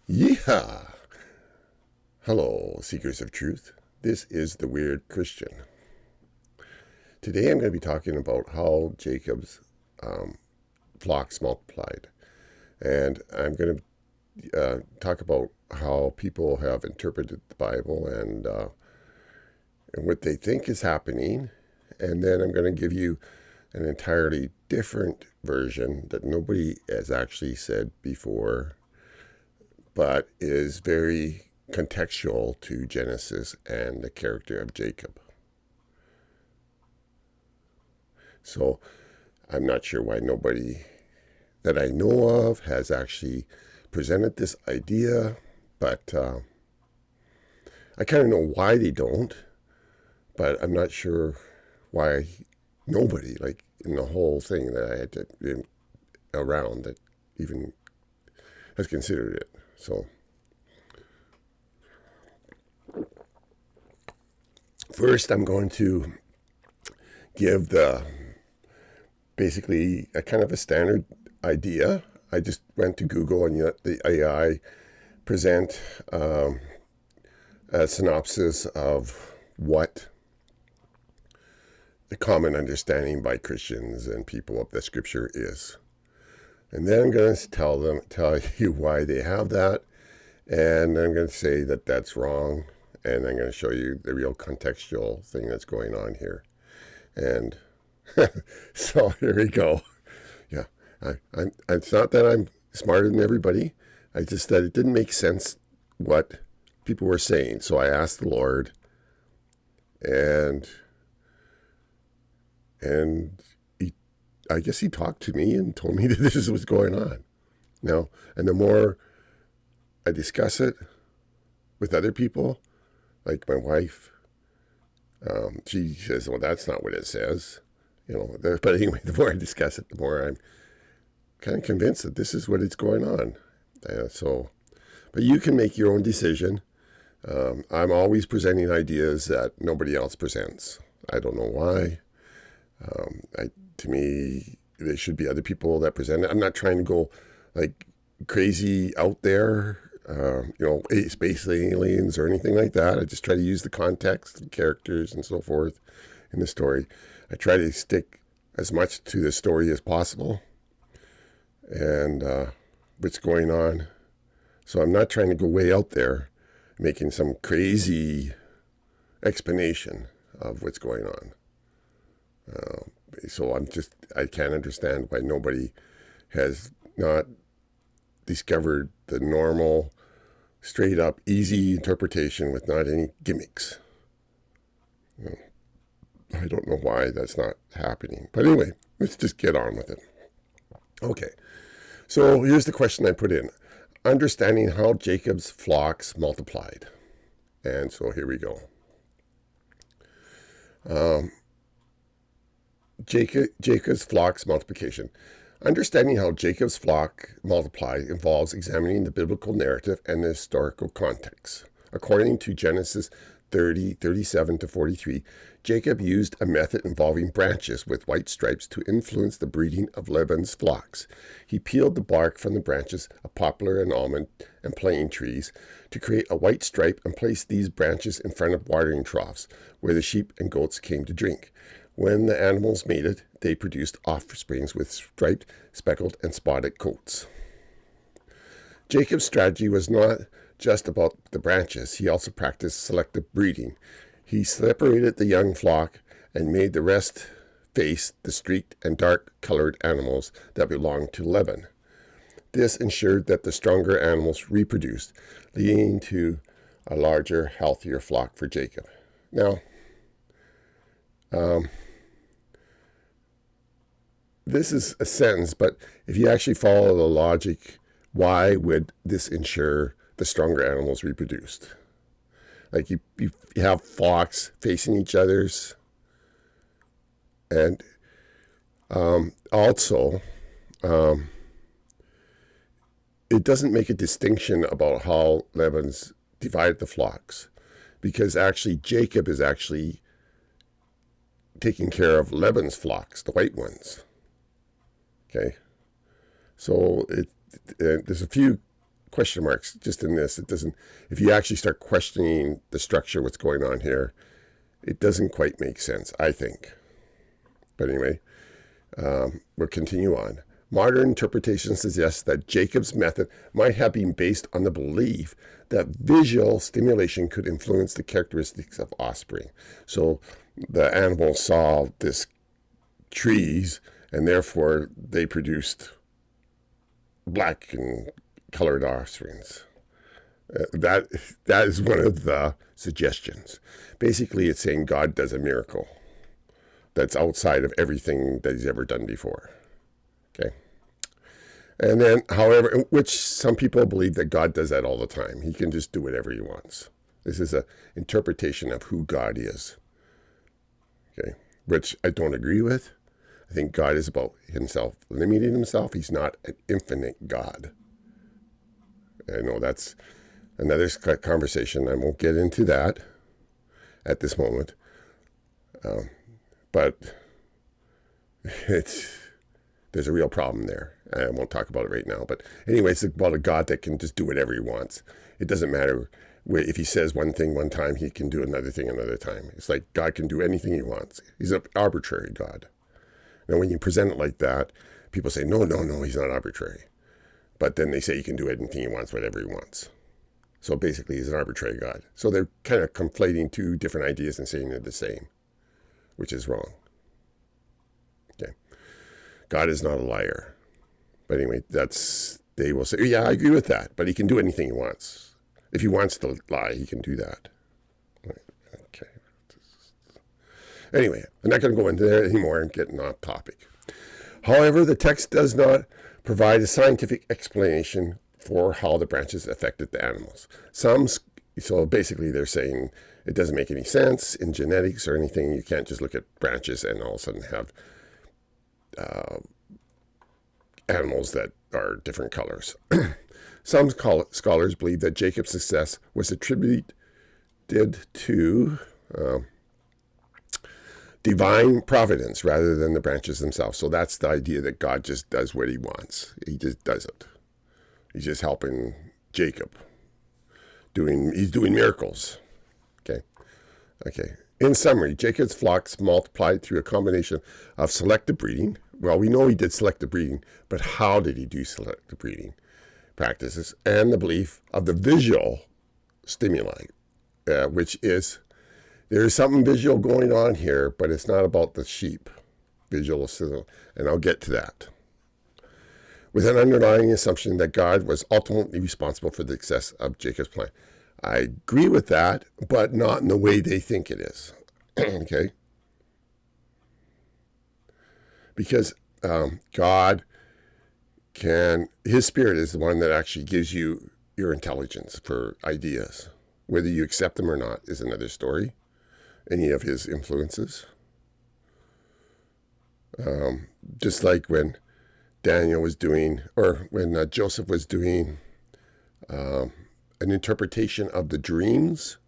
Yeehaw! Hello, seekers of truth. This is the Weird Christian. Today I'm going to be talking about how Jacob's flocks multiplied. And I'm going to talk about how people have interpreted the Bible and what they think is happening. And then I'm going to give you an entirely different version that nobody has actually said before, but is very contextual to Genesis and the character of Jacob. So I'm not sure why nobody that I know of has actually presented this idea, but I kind of know why they don't, but I'm not sure why nobody, like in the whole thing that I had to, around, that even has considered it. So first I'm going to give basically a kind of a standard idea. I just went to Google and let the AI present a synopsis of what the common understanding by Christians and people of the scripture is. And then I'm going to tell you why they have that. And I'm going to say that that's wrong. And I'm going to show you the real contextual thing that's going on here. And so here we go. Yeah, it's not that I'm smarter than everybody. I just that it didn't make sense what people were saying. So I asked the Lord, and I guess he talked to me and told me that this is what's going on. Now, and the more I discuss it with other people, like my wife, she says, well, that's not what it says. But anyway, the more I discuss it, the more I'm kind of convinced that this is what is going on. But you can make your own decision. I'm always presenting ideas that nobody else presents. I don't know why. To me, there should be other people that present it. I'm not trying to go like crazy out there, space aliens or anything like that. I just try to use the context, the characters, and so forth in the story. I try to stick as much to the story as possible and what's going on. So I'm not trying to go way out there making some crazy explanation of what's going on. So I can't understand why nobody has not discovered the normal, straight up, easy interpretation with not any gimmicks. I don't know why that's not happening. But anyway, let's just get on with it. Okay, so here's the question I put in. Understanding how Jacob's flocks multiplied. And so here we go. Jacob's flocks multiplication. Understanding how Jacob's flock multiplied involves examining the biblical narrative and the historical context. According to Genesis 30:37-43, Jacob used a method involving branches with white stripes to influence the breeding of Laban's flocks. He peeled the bark from the branches of poplar and almond and plane trees to create a white stripe and placed these branches in front of watering troughs where the sheep and goats came to drink. When the animals mated, they produced offsprings with striped, speckled, and spotted coats. Jacob's strategy was not just about the branches. He also practiced selective breeding. He separated the young flock and made the rest face the streaked and dark-colored animals that belonged to Laban. This ensured that the stronger animals reproduced, leading to a larger, healthier flock for Jacob. Now, this is a sentence, but if you actually follow the logic, why would this ensure the stronger animals reproduced? Like you have flocks facing each other's, and also it doesn't make a distinction about how Laban's divided the flocks, because actually Jacob is actually taking care of Laban's flocks, the white ones. Okay, so there's a few question marks just in this. It doesn't, if you actually start questioning the structure, what's going on here, it doesn't quite make sense, I think. But anyway, we'll continue on. Modern interpretation suggests that Jacob's method might have been based on the belief that visual stimulation could influence the characteristics of offspring. So the animals saw this trees, and therefore they produced black and colored offsprings. That is one of the suggestions. Basically, it's saying God does a miracle that's outside of everything that he's ever done before. Okay. And then, however, which some people believe that God does that all the time. He can just do whatever he wants. This is an interpretation of who God is. Okay. Which I don't agree with. I think God is about himself limiting himself. He's not an infinite God. I know that's another conversation. I won't get into that at this moment. But there's a real problem there. I won't talk about it right now. But anyway, it's about a God that can just do whatever he wants. It doesn't matter if he says one thing one time, he can do another thing another time. It's like God can do anything he wants. He's an arbitrary God. Now, when you present it like that, people say, no, he's not arbitrary. But then they say he can do anything he wants, whatever he wants. So basically, he's an arbitrary God. So they're kind of conflating two different ideas and saying they're the same, which is wrong. Okay. God is not a liar. But anyway, they will say, yeah, I agree with that, but he can do anything he wants. If he wants to lie, he can do that. Okay. Anyway, I'm not going to go into there anymore and get off topic. However, the text does not provide a scientific explanation for how the branches affected the animals. So basically they're saying it doesn't make any sense in genetics or anything. You can't just look at branches and all of a sudden have animals that are different colors. Some scholars believe that Jacob's success was attributed to divine providence rather than the branches themselves. So that's the idea that God just does what he wants. He just does it. He's just helping Jacob. He's doing miracles. Okay. In summary, Jacob's flocks multiplied through a combination of selective breeding. Well, we know he did selective breeding, but how did he do selective breeding practices? And the belief of the visual stimuli, which is there is something visual going on here, but it's not about the sheep. Visual, and I'll get to that. With an underlying assumption that God was ultimately responsible for the success of Jacob's plan. I agree with that, but not in the way they think it is. Okay? Because God his spirit is the one that actually gives you your intelligence for ideas. Whether you accept them or not is another story. Any of his influences. Just like when Daniel was doing, or when Joseph was doing an interpretation of the dreams,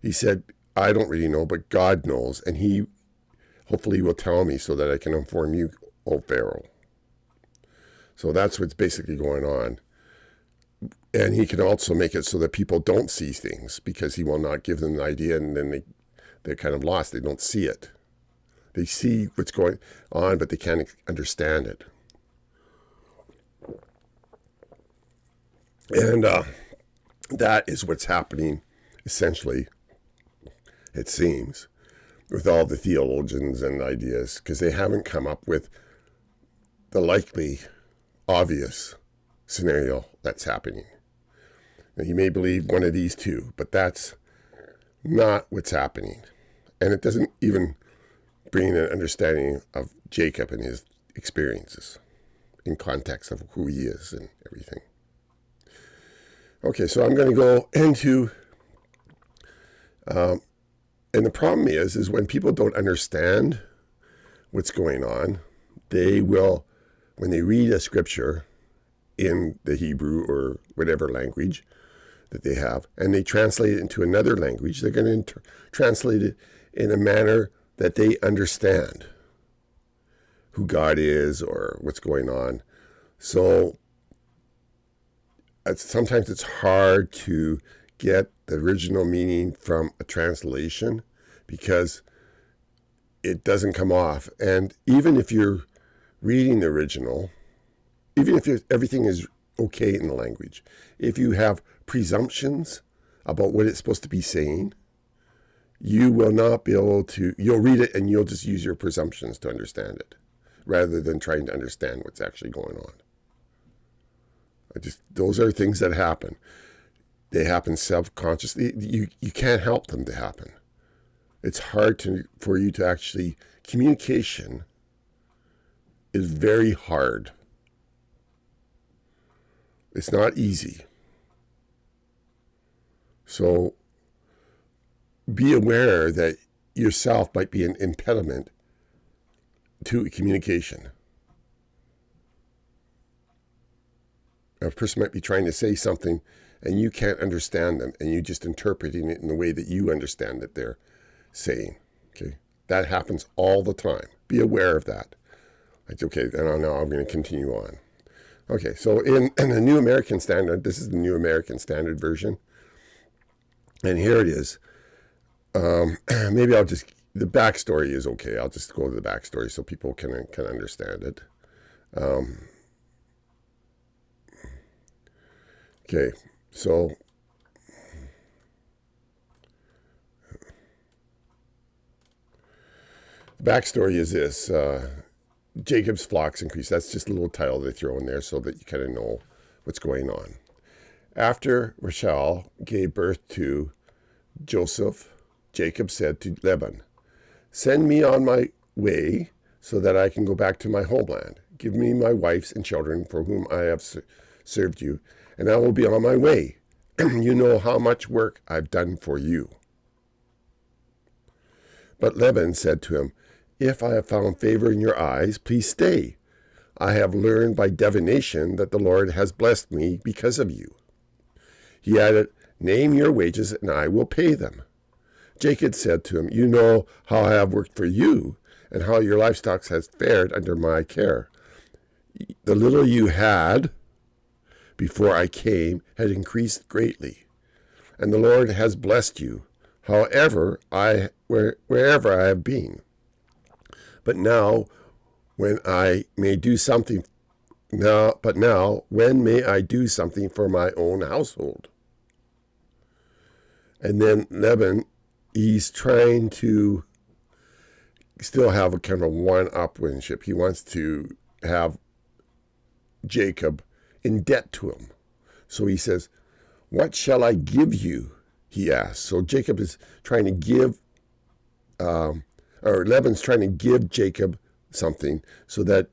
he said, I don't really know, but God knows, and he hopefully will tell me so that I can inform you, O Pharaoh. So that's what's basically going on. And he can also make it so that people don't see things because he will not give them the idea, and then they're kind of lost. They don't see it. They see what's going on, but they can't understand it. And that is what's happening, essentially, it seems, with all the theologians and ideas, because they haven't come up with the likely, obvious scenario that's happening. Now, you may believe one of these two, but that's not what's happening. And it doesn't even bring an understanding of Jacob and his experiences in context of who he is and everything. Okay, so I'm going to go into, and the problem is when people don't understand what's going on, they will, when they read a scripture in the Hebrew or whatever language that they have, and they translate it into another language, they're going to translate it in a manner that they understand who God is or what's going on. So sometimes it's hard to get the original meaning from a translation because it doesn't come off. And even if you're reading the original, even if everything is okay in the language, if you have presumptions about what it's supposed to be saying, you will not be able to, you'll read it and you'll just use your presumptions to understand it rather than trying to understand what's actually going on. Those are things that happen. They happen self-consciously. You can't help them to happen. It's hard for you to actually, communication is very hard. It's not easy. So be aware that yourself might be an impediment to communication. A person might be trying to say something and you can't understand them and you're just interpreting it in the way that you understand that they're saying. Okay, that happens all the time. Be aware of that. Like, okay, now I'm going to continue on. Okay, so in the New American Standard, this is the New American Standard version, and here it is. Maybe the backstory is okay. I'll just go to the backstory so people can understand it. Okay, so the backstory is this. Jacob's flocks increased. That's just a little title they throw in there so that you kind of know what's going on. After Rachel gave birth to Joseph, Jacob said to Laban, "Send me on my way so that I can go back to my homeland. Give me my wives and children for whom I have served you, and I will be on my way. You know how much work I've done for you." But Laban said to him, "If I have found favor in your eyes, please stay. I have learned by divination that the Lord has blessed me because of you." He added, "Name your wages and I will pay them." Jacob said to him, "You know how I have worked for you and how your livestock has fared under my care. The little you had before I came had increased greatly, and the Lord has blessed you, wherever I have been. But now, when may I do something for my own household?" And then Laban, he's trying to still have a kind of one-upmanship. He wants to have Jacob in debt to him. So he says, "What shall I give you?" he asks. So Jacob is trying to give, Laban's trying to give Jacob something so that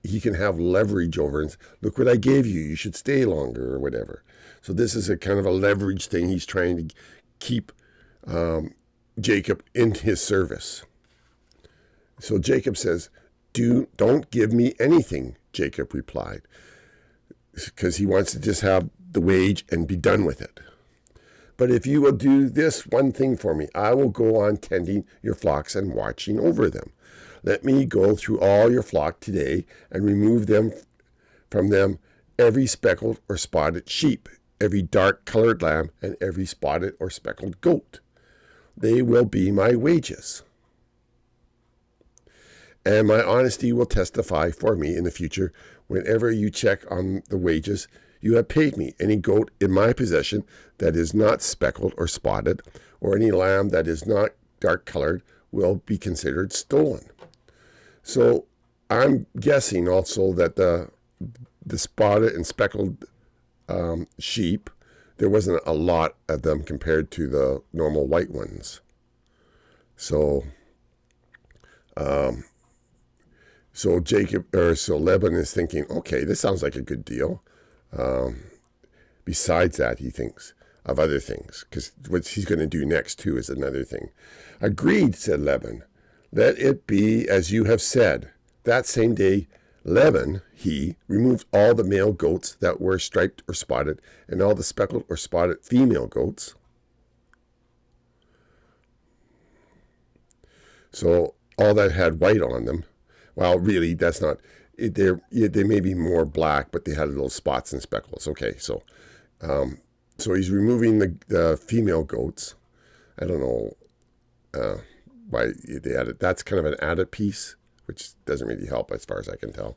he can have leverage over it. Look what I gave you. You should stay longer or whatever. So this is a kind of a leverage thing. He's trying to keep Jacob in his service. So Jacob says, "Don't give me anything," Jacob replied, because he wants to just have the wage and be done with it. "But if you will do this one thing for me, I will go on tending your flocks and watching over them. Let me go through all your flock today and remove from them every speckled or spotted sheep, every dark-colored lamb, and every spotted or speckled goat. They will be my wages. And my honesty will testify for me in the future. Whenever you check on the wages, you have paid me. Any goat in my possession that is not speckled or spotted, or any lamb that is not dark-colored, will be considered stolen." So I'm guessing also that the spotted and speckled sheep, there wasn't a lot of them compared to the normal white ones. So Laban is thinking, okay, this sounds like a good deal. Besides that, he thinks of other things, because what he's going to do next too is another thing. "Agreed," said Laban. "Let it be as you have said." That same day, Laban, he removed all the male goats that were striped or spotted, and all the speckled or spotted female goats. So all that had white on them. Well, really, that's not. they may be more black, but they had little spots and speckles. Okay, so he's removing the female goats. I don't know why they added. That's kind of an added piece, which doesn't really help as far as I can tell.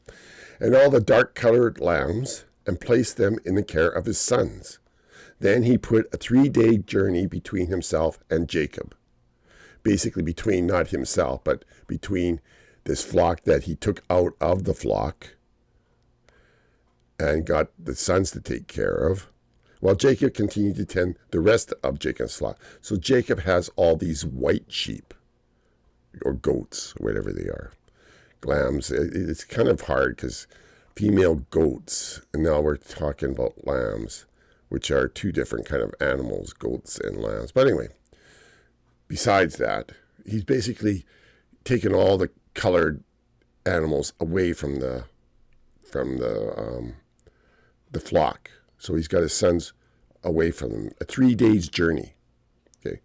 And all the dark-colored lambs, and placed them in the care of his sons. Then he put a 3-day journey between himself and Jacob. Basically between, not himself, but between this flock that he took out of the flock and got the sons to take care of, while Jacob continued to tend the rest of Jacob's flock. So Jacob has all these white sheep, or goats, whatever they are, lambs. It's kind of hard because female goats, and now we're talking about lambs, which are two different kind of animals, goats and lambs. But anyway, besides that, he's basically taken all the colored animals away from the flock. So he's got his sons away from them. A 3 days journey. Okay.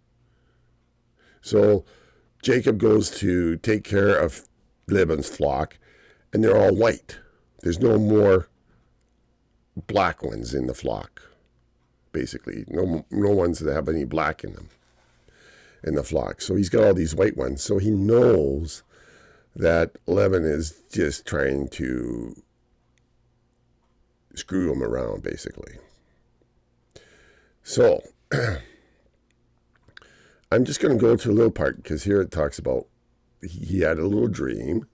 So Jacob goes to take care of Laban's flock, and they're all white. There's no more black ones in the flock. Basically, no ones that have any black in them in the flock. So he's got all these white ones. So he knows that Laban is just trying to screw him around, basically. So I'm just going to go to a little part, because here it talks about he had a little dream.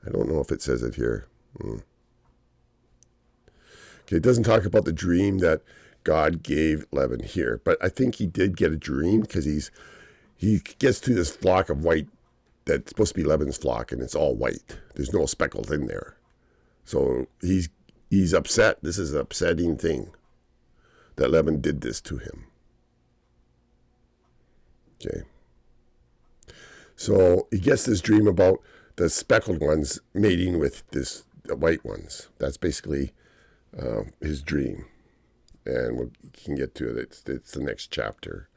I don't know if it says it here. Okay, it doesn't talk about the dream that God gave Laban here, but I think he did get a dream, because he gets to this flock of white that's supposed to be Laban's flock, and it's all white. There's no speckles in there. So he's upset. This is an upsetting thing that Laban did this to him. Okay. So he gets this dream about the speckled ones mating with the white ones. That's basically his dream. And we can get to it. It's the next chapter.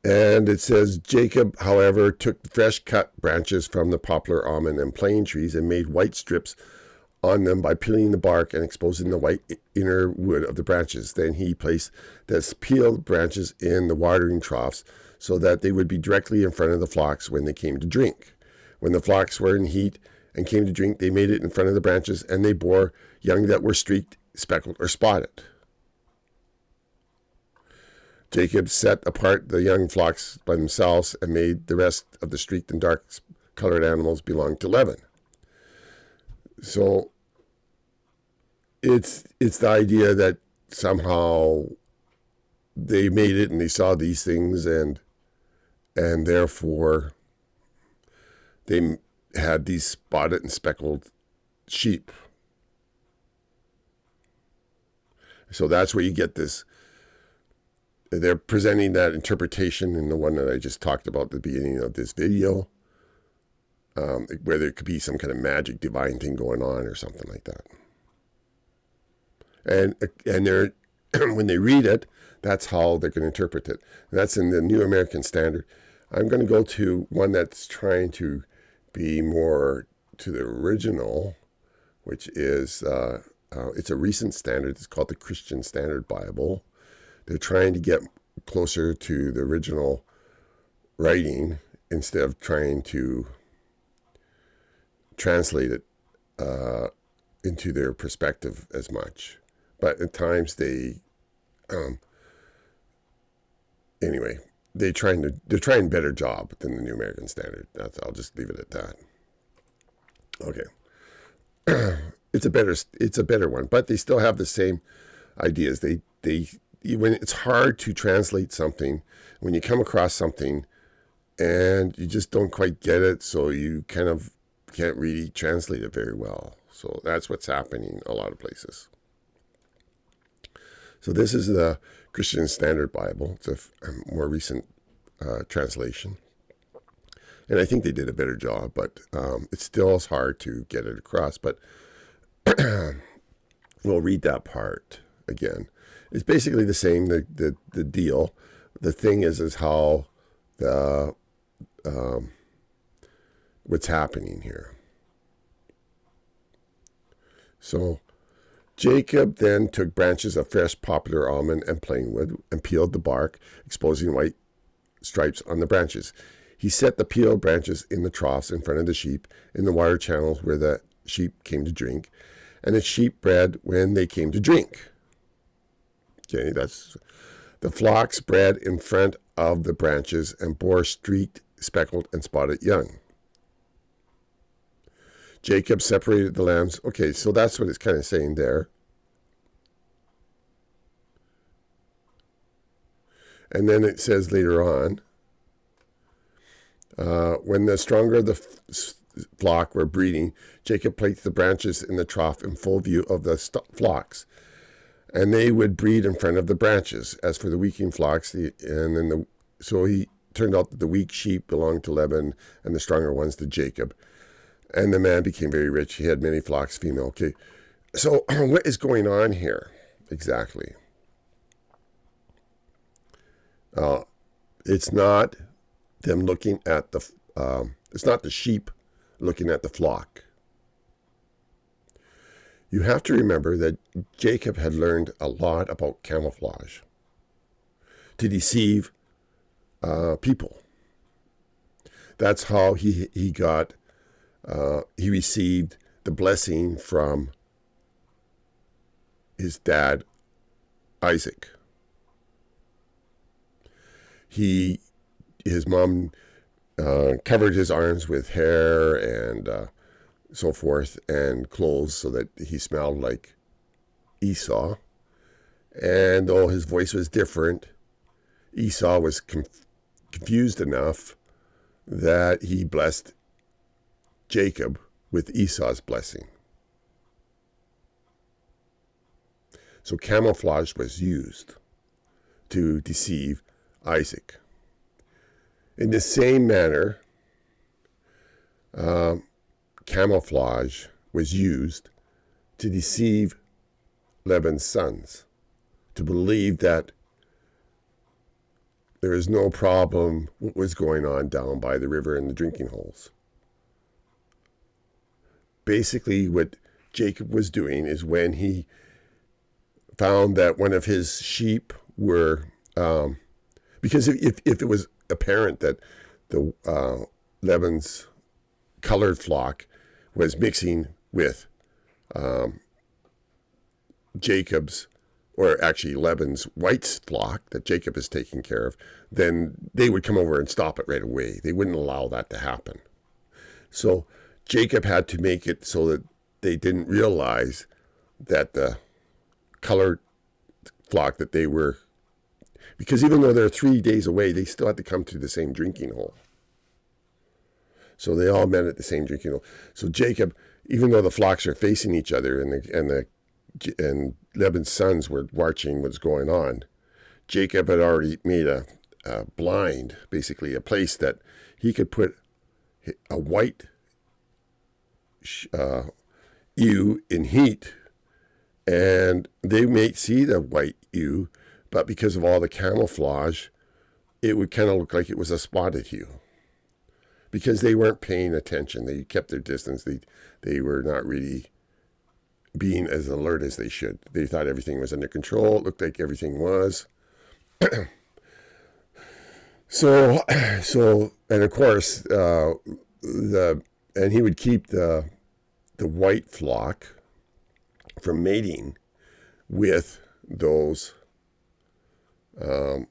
And it says, Jacob, however, took fresh cut branches from the poplar, almond, and plane trees and made white strips on them by peeling the bark and exposing the white inner wood of the branches. Then he placed the peeled branches in the watering troughs so that they would be directly in front of the flocks when they came to drink. When the flocks were in heat and came to drink, they made it in front of the branches, and they bore young that were streaked, speckled, or spotted. Jacob set apart the young flocks by themselves and made the rest of the streaked and dark-colored animals belong to Laban. So it's the idea that somehow they made it and they saw these things, and therefore they had these spotted and speckled sheep. So that's where you get this. They're presenting that interpretation in the one that I just talked about at the beginning of this video, where there could be some kind of magic divine thing going on or something like that. And they're when they read it, that's how they're going to interpret it. And that's in the New American Standard. I'm going to go to one that's trying to be more to the original, which is it's a recent standard. It's called the Christian Standard Bible. They're trying to get closer to the original writing instead of trying to translate it into their perspective as much. But at times they, anyway, they're trying better job than the New American Standard. I'll just leave it at that. Okay, it's a better one, but they still have the same ideas. When it's hard to translate something, when you come across something and you just don't quite get it, so you kind of can't really translate it very well. So that's what's happening a lot of places. So this is the Christian Standard Bible. It's a more recent translation. And I think they did a better job, but it still is hard to get it across. But we'll read that part again. It's basically the same, the deal. The thing is how the what's happening here. So Jacob then took branches of fresh poplar, almond, and plane wood and peeled the bark, exposing white stripes on the branches. He set the peeled branches in the troughs in front of the sheep, in the water channels where the sheep came to drink, and the sheep bred when they came to drink. Okay, that's the flocks bred in front of the branches and bore streaked, speckled, and spotted young. Jacob separated the lambs. Okay, so that's what it's kind of saying there. And then it says later on, when the stronger of the flock were breeding, Jacob placed the branches in the trough in full view of the flocks, and they would breed in front of the branches. As for the weaking flocks, so he turned out that the weak sheep belonged to Laban, and the stronger ones to Jacob. And the man became very rich. He had many flocks, female. Okay, so what is going on here exactly? It's not them looking at it's not the sheep looking at the flock. You have to remember that Jacob had learned a lot about camouflage to deceive people. That's how he received the blessing from his dad, Isaac. His mom covered his arms with hair and so forth and clothes so that he smelled like Esau. And though his voice was different, Esau was confused enough that he blessed Jacob with Esau's blessing. So camouflage was used to deceive Isaac. In the same manner, camouflage was used to deceive Laban's sons, to believe that there is no problem what was going on down by the river in the drinking holes. Basically, what Jacob was doing is when he found that one of his sheep were, because if it was apparent that the Laban's colored flock was mixing with Jacob's, or actually Laban's white flock that Jacob is taking care of, then they would come over and stop it right away. They wouldn't allow that to happen. So Jacob had to make it so that they didn't realize that the colored flock that they were, because even though they're 3 days away, they still had to come to the same drinking hole. So they all met at the same drinking hole. So Jacob, even though the flocks are facing each other and Laban's sons were watching what's going on, Jacob had already made a blind, basically a place that he could put a white ewe in heat, and they may see the white ewe, but because of all the camouflage, it would kind of look like it was a spotted ewe. Because they weren't paying attention. They kept their distance. They were not really being as alert as they should. They thought everything was under control. It looked like everything was. So, and of course, and he would keep the white flock from mating with those, the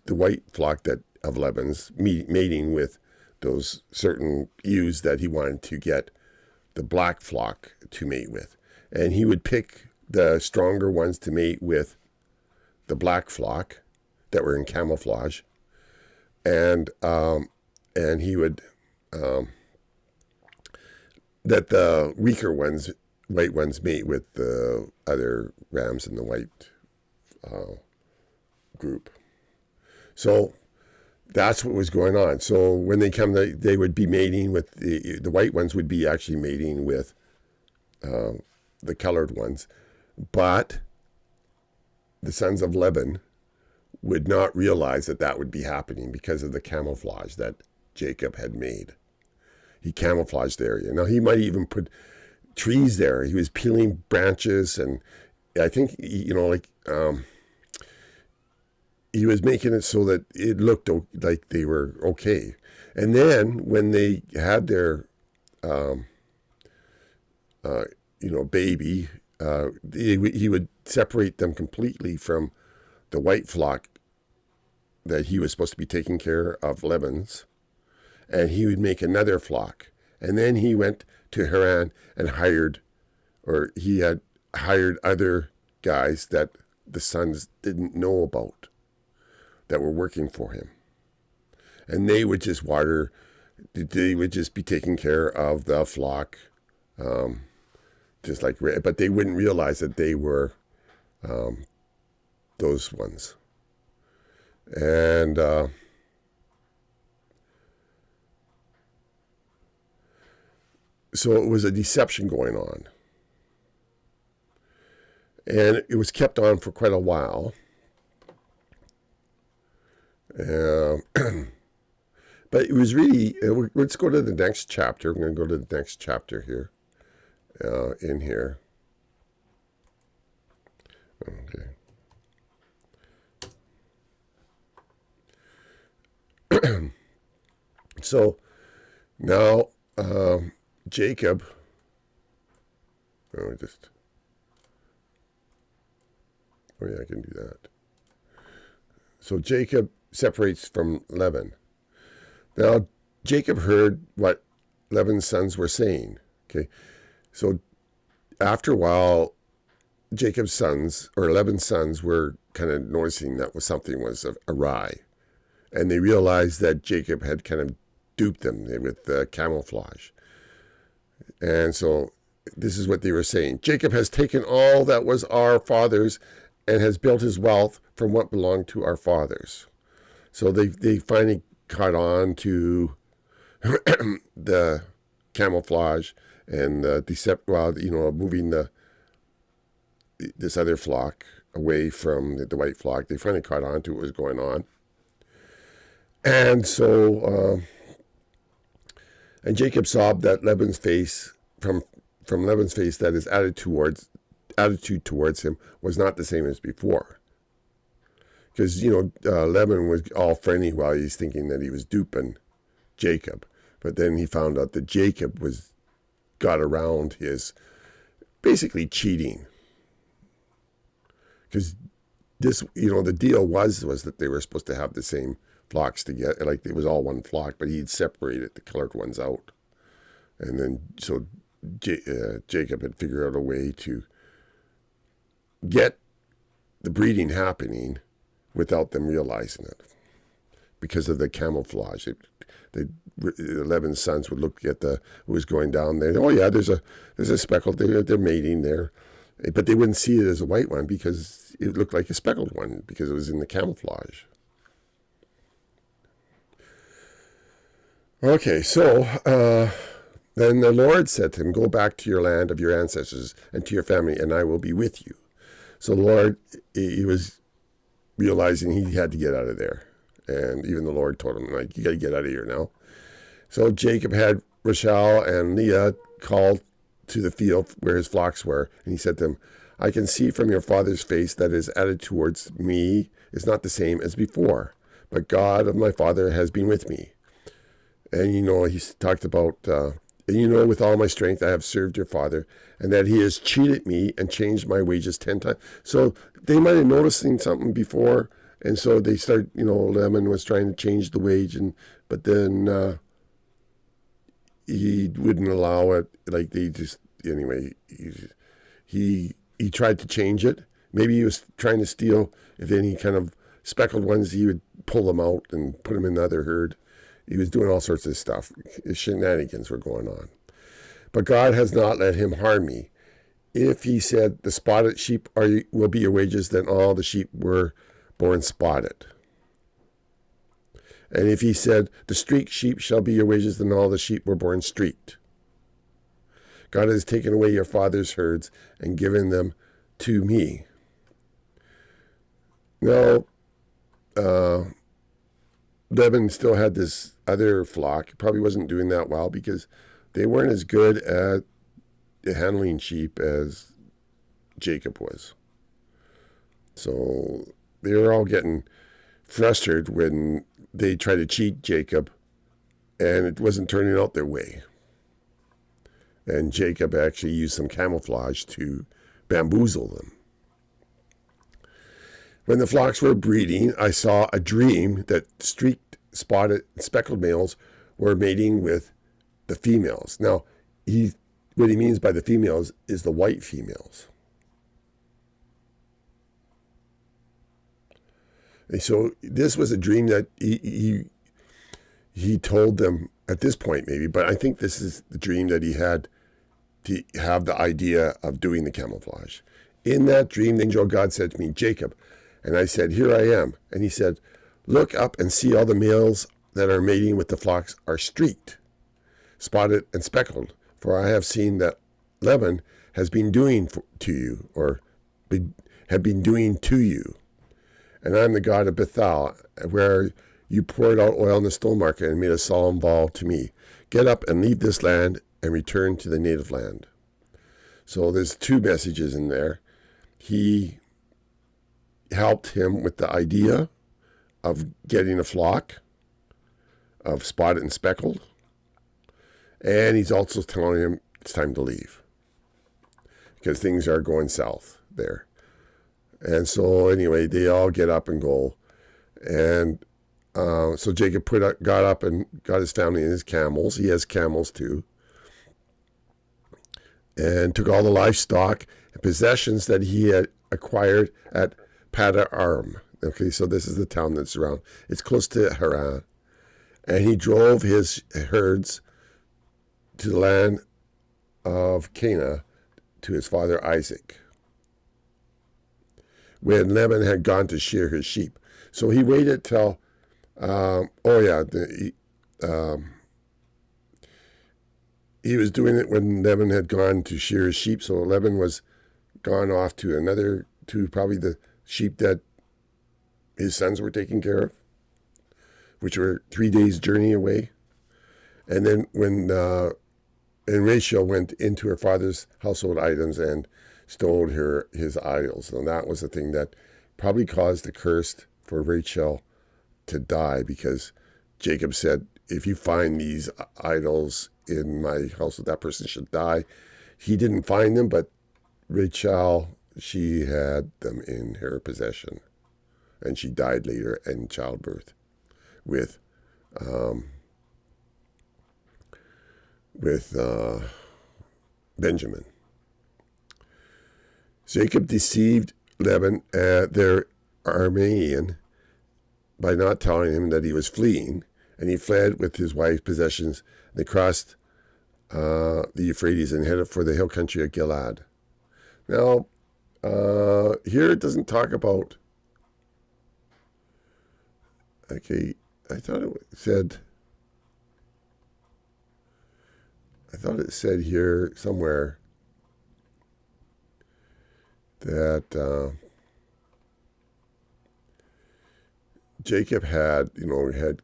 white flock that of Laban's mating with those certain ewes that he wanted to get the black flock to mate with. And he would pick the stronger ones to mate with the black flock that were in camouflage. And he would, that the weaker ones, white ones, mate with the other rams in the white group. So that's what was going on. So when they come, they would be mating with the white ones would be actually mating with the colored ones, but the sons of Laban would not realize that would be happening because of the camouflage that Jacob had made. he camouflaged the area. Now, he might even put trees there. He was peeling branches, and I think, he was making it so that it looked like they were okay. And then when they had their, baby, he would separate them completely from the white flock that he was supposed to be taking care of, Laban's, and he would make another flock. And then he went to Haran and he had hired other guys that the sons didn't know about that were working for him. And they would just they would just be taking care of the flock, but they wouldn't realize that they were those ones. And so it was a deception going on. And it was kept on for quite a while. But it was really, let's go to the next chapter. I'm going to go to the next chapter here, in here. Okay. So now Jacob, I can do that. So Jacob separates from Laban. Now Jacob heard what Laban's sons were saying. Okay, so after a while, Jacob's sons, or Laban's sons, were kind of noticing that something was awry. And they realized that Jacob had kind of duped them with camouflage. And so this is what they were saying. Jacob has taken all that was our father's and has built his wealth from what belonged to our fathers. So they finally caught on to the camouflage and moving this other flock away from the white flock. They finally caught on to what was going on. And so, and Jacob saw that Laban's face, from Laban's face, that his attitude towards him was not the same as before. Because, Laban was all friendly while he's thinking that he was duping Jacob. But then he found out that Jacob got around his, basically cheating. Because this, the deal was that they were supposed to have the same flocks together, like it was all one flock, but he'd separated the colored ones out. And then, so Jacob had figured out a way to get the breeding happening without them realizing it, because of the camouflage. The 11 sons would look at who was going down there. Oh yeah, there's a speckled. They're mating there, but they wouldn't see it as a white one because it looked like a speckled one because it was in the camouflage. Okay, so then the Lord said to him, "Go back to your land of your ancestors and to your family, and I will be with you." So the Lord, he was realizing he had to get out of there. And even the Lord told him, you got to get out of here now. So Jacob had Rachel and Leah called to the field where his flocks were. And he said to them, "I can see from your father's face that his attitude towards me is not the same as before. But God of my father has been with me." And, he talked about, with all my strength I have served your father, and that he has cheated me and changed my wages 10 times. So they might have noticed something before. And so they start, Laban was trying to change the wage, but then he wouldn't allow it. Like he tried to change it. Maybe he was trying to steal. If any kind of speckled ones, he would pull them out and put them in the other herd. He was doing all sorts of stuff. His shenanigans were going on. But God has not let him harm me. If he said the spotted sheep will be your wages, then all the sheep were born spotted. And if he said the streaked sheep shall be your wages, then all the sheep were born streaked. God has taken away your father's herds and given them to me. Now, Laban still had this other flock. Probably wasn't doing that well because they weren't as good at handling sheep as Jacob was. So they were all getting frustrated when they tried to cheat Jacob and it wasn't turning out their way. And Jacob actually used some camouflage to bamboozle them. When the flocks were breeding, I saw a dream that streaked, spotted, speckled males were mating with the females. Now, what he means by the females is the white females. And so this was a dream that he told them at this point maybe, but I think this is the dream that he had to have the idea of doing the camouflage. In that dream, the angel of God said to me, Jacob, and I said, here I am. And he said, look up and see all the males that are mating with the flocks are streaked, spotted, and speckled. For I have seen that Laban has been doing to you, or have been doing to you. And I am the God of Bethel, where you poured out oil in the stone market and made a solemn vow to me. Get up and leave this land and return to the native land. So there's two messages in there. He helped him with the idea of getting a flock of spotted and speckled. And he's also telling him it's time to leave because things are going south there. And so anyway, they all get up and go. And so Jacob got up and got his family and his camels. He has camels too. And took all the livestock and possessions that he had acquired at Pada Aram. Okay, so this is the town that's around. It's close to Haran. And he drove his herds to the land of Canaan to his father Isaac, when Laban had gone to shear his sheep. So he waited till, he was doing it when Laban had gone to shear his sheep. So Laban was gone off to probably the sheep that his sons were taking care of, which were 3 days' journey away. And then when Rachel went into her father's household items and stole his idols. And that was the thing that probably caused the curse for Rachel to die, because Jacob said, if you find these idols in my household, that person should die. He didn't find them, but Rachel, she had them in her possession. And she died later in childbirth with Benjamin. Jacob deceived Laban, their Aramean, by not telling him that he was fleeing, and he fled with his wife's possessions. They crossed the Euphrates and headed for the hill country of Gilead. Now, here it doesn't talk about. Okay, I thought it said here somewhere that Jacob had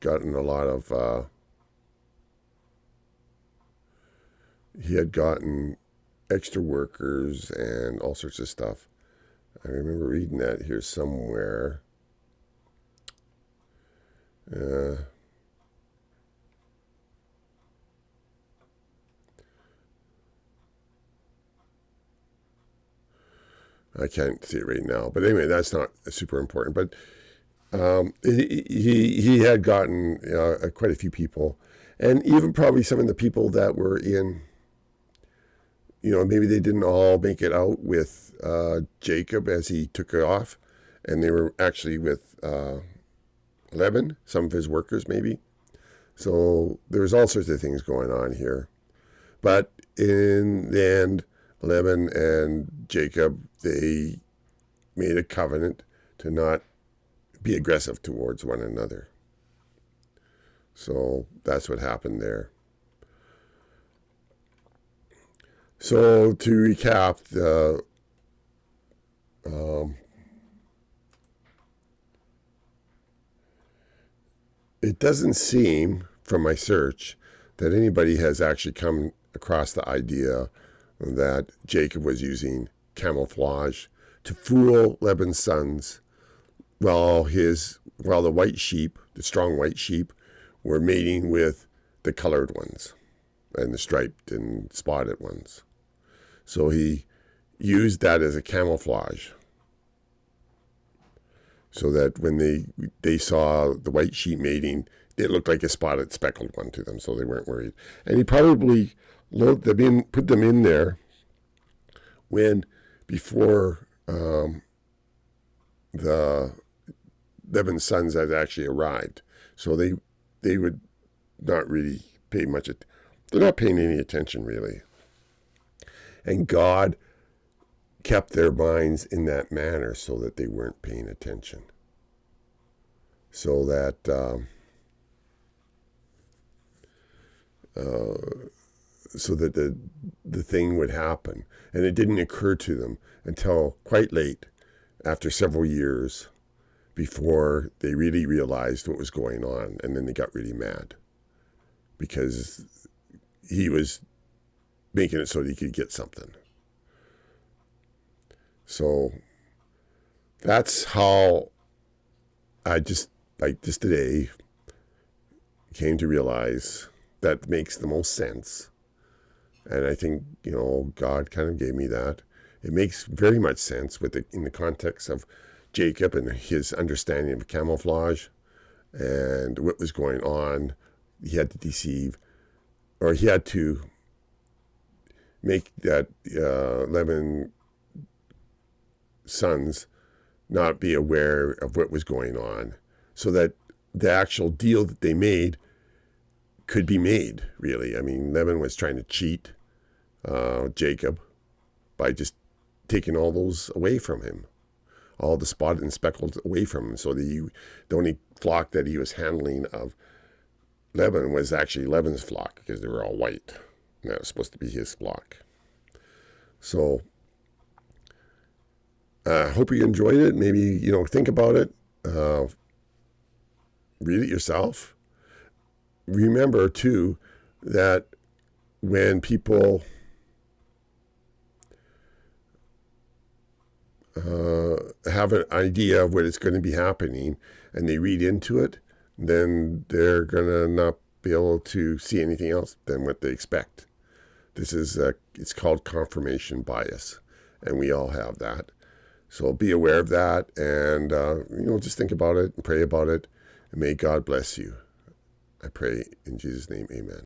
gotten a lot of, he had gotten extra workers and all sorts of stuff. I remember reading that here somewhere. I can't see it right now, but anyway, that's not super important. But he had gotten quite a few people, and even probably some of the people that were in, maybe they didn't all make it out with Jacob as he took it off, and they were actually with Laban, some of his workers maybe. So there's all sorts of things going on here. But in the end, Laban and Jacob, they made a covenant to not be aggressive towards one another. So that's what happened there. So to recap, it doesn't seem from my search that anybody has actually come across the idea that Jacob was using camouflage to fool Laban's sons while the white sheep, the strong white sheep, were mating with the colored ones and the striped and spotted ones. So he used that as a camouflage so that when they saw the white sheep mating, it looked like a spotted speckled one to them, so they weren't worried. And he probably put them in there before the Laban's sons had actually arrived. So they would not really pay much. They're not paying any attention really. And God kept their minds in that manner so that they weren't paying attention. So that the thing would happen. And it didn't occur to them until quite late, after several years, before they really realized what was going on. And then they got really mad because he was making it so that he could get something. So that's how I just today came to realize that makes the most sense. And I think, God kind of gave me that. It makes very much sense in the context of Jacob and his understanding of camouflage and what was going on. He had to deceive, or he had to make that Laban's sons not be aware of what was going on, so that the actual deal that they made could be made, really. I mean, Laban was trying to cheat Jacob by just taking all those away from him, all the spotted and speckled away from him. So the only flock that he was handling of Laban was actually Laban's flock, because they were all white. And that was supposed to be his flock. So I hope you enjoyed it. Maybe, think about it. Read it yourself. Remember, too, that when people have an idea of what is going to be happening and they read into it, then they're going to not be able to see anything else than what they expect. This is, it's called confirmation bias, and we all have that. So be aware of that, and, just think about it and pray about it, and may God bless you. I pray in Jesus' name, amen.